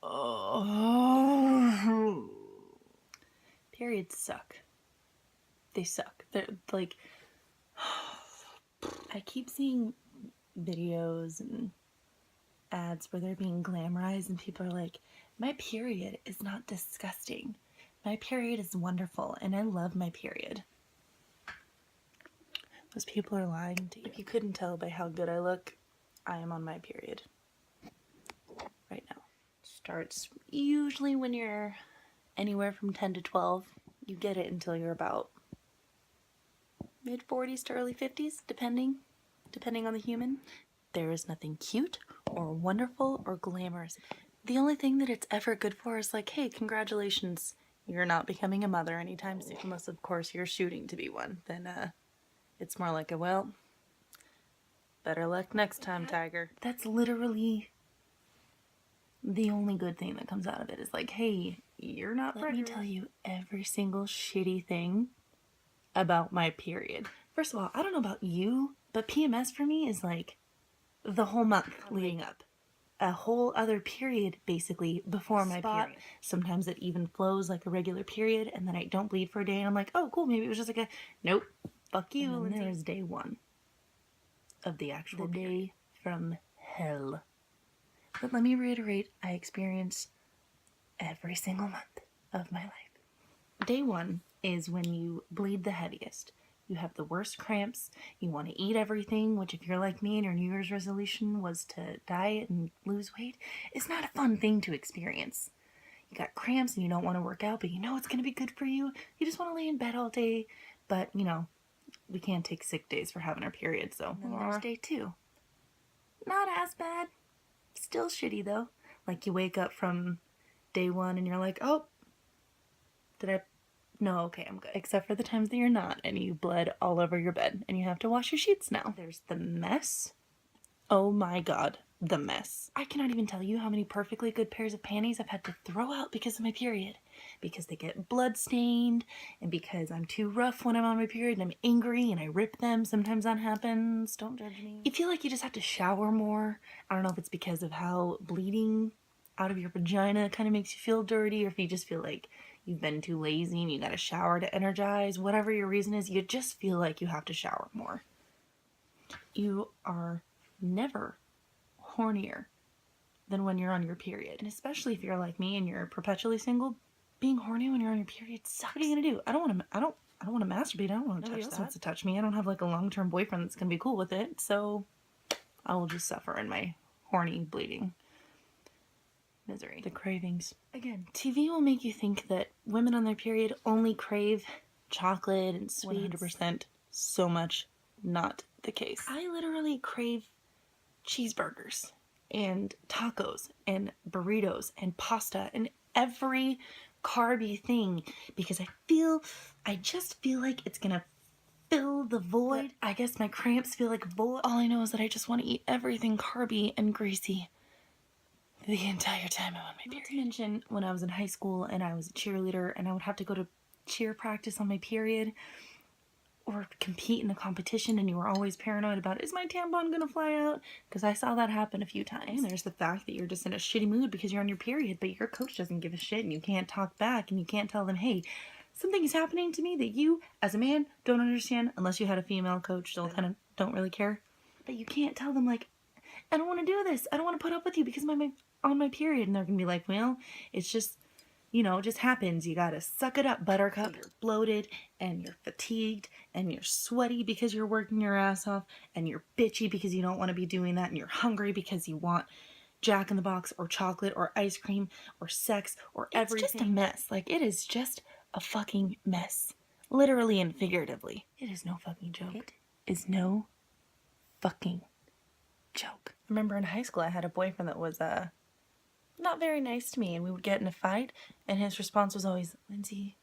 Oh. Periods suck. They suck. They're like, I keep seeing videos and ads where they're being glamorized and people are like, my period is not disgusting. My period is wonderful and I love my period. Those people are lying to you. If you couldn't tell by how good I look, I am on my period right now. Starts usually when you're anywhere from 10 to 12. You get it until you're about mid 40s to early 50s, depending on the human. There is nothing cute or wonderful or glamorous. The only thing that it's ever good for is like, hey, congratulations, you're not becoming a mother anytime soon. Unless, of course, you're shooting to be one. Then it's more like a, well, better luck next time, tiger. That's literally the only good thing that comes out of it is like, hey, you're not pregnant. Let me tell you every single shitty thing about my period. First of all, I don't know about you, but PMS for me is like the whole month leading up. A whole other period basically before my period. Sometimes it even flows like a regular period and then I don't bleed for a day and I'm like, oh cool, maybe it was just like a, nope, fuck you. And then there is day one of the actual day from hell. But let me reiterate, I experience every single month of my life. Day one is when you bleed the heaviest. You have the worst cramps, you want to eat everything, which if you're like me and your New Year's resolution was to diet and lose weight, it's not a fun thing to experience. You got cramps and you don't want to work out, but you know it's going to be good for you. You just want to lay in bed all day, but you know, we can't take sick days for having our period, so. And then there's day two. Not as bad. Still shitty though. Like you wake up from day one and you're like, oh, no, okay, I'm good. Except for the times that you're not and you bled all over your bed and you have to wash your sheets now. There's the mess. Oh my god, the mess. I cannot even tell you how many perfectly good pairs of panties I've had to throw out because of my period. Because they get blood stained and because I'm too rough when I'm on my period and I'm angry and I rip them. Sometimes that happens. Don't judge me. You feel like you just have to shower more. I don't know if it's because of how bleeding out of your vagina kind of makes you feel dirty or if you just feel like you've been too lazy and you gotta shower to energize. Whatever your reason is, you just feel like you have to shower more. You are never hornier than when you're on your period. And especially if you're like me and you're perpetually single, being horny when you're on your period sucks. What are you gonna do? I don't want to masturbate. I don't want to touch that. Nobody else wants to touch me. I don't have like a long-term boyfriend that's gonna be cool with it. So I will just suffer in my horny bleeding misery. The cravings. Again, TV will make you think that women on their period only crave chocolate and sweet. 100% so much not the case. I literally crave cheeseburgers and tacos and burritos and pasta and every carby thing because I just feel like it's gonna fill the void. I guess my cramps feel like a void. All I know is that I just want to eat everything carby and greasy the entire time I'm on my period. Not to mention when I was in high school and I was a cheerleader and I would have to go to cheer practice on my period or compete in a competition and you were always paranoid about, is my tampon gonna fly out? Because I saw that happen a few times. And there's the fact that you're just in a shitty mood because you're on your period, but your coach doesn't give a shit and you can't talk back and you can't tell them, hey, something is happening to me that you, as a man, don't understand unless you had a female coach, still kind of don't really care. But you can't tell them like, I don't want to do this. I don't want to put up with you because I'm on my period. And they're going to be like, well, it's just, you know, it just happens. You got to suck it up, buttercup. You're bloated and you're fatigued and you're sweaty because you're working your ass off and you're bitchy because you don't want to be doing that and you're hungry because you want Jack in the Box or chocolate or ice cream or sex or everything. It's just a mess. Like, it is just a fucking mess. Literally and figuratively. It is no fucking joke. It is no fucking joke. I remember in high school I had a boyfriend that was not very nice to me and we would get in a fight and his response was always, Lindsay,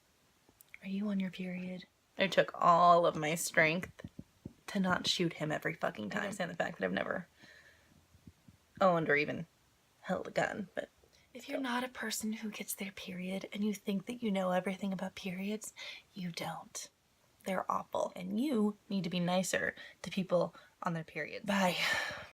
are you on your period? It took all of my strength to not shoot him every fucking time. I understand the fact that I've never owned or even held a gun, but if you're not a person who gets their period and you think that you know everything about periods, you don't. They're awful and you need to be nicer to people on their periods. Bye.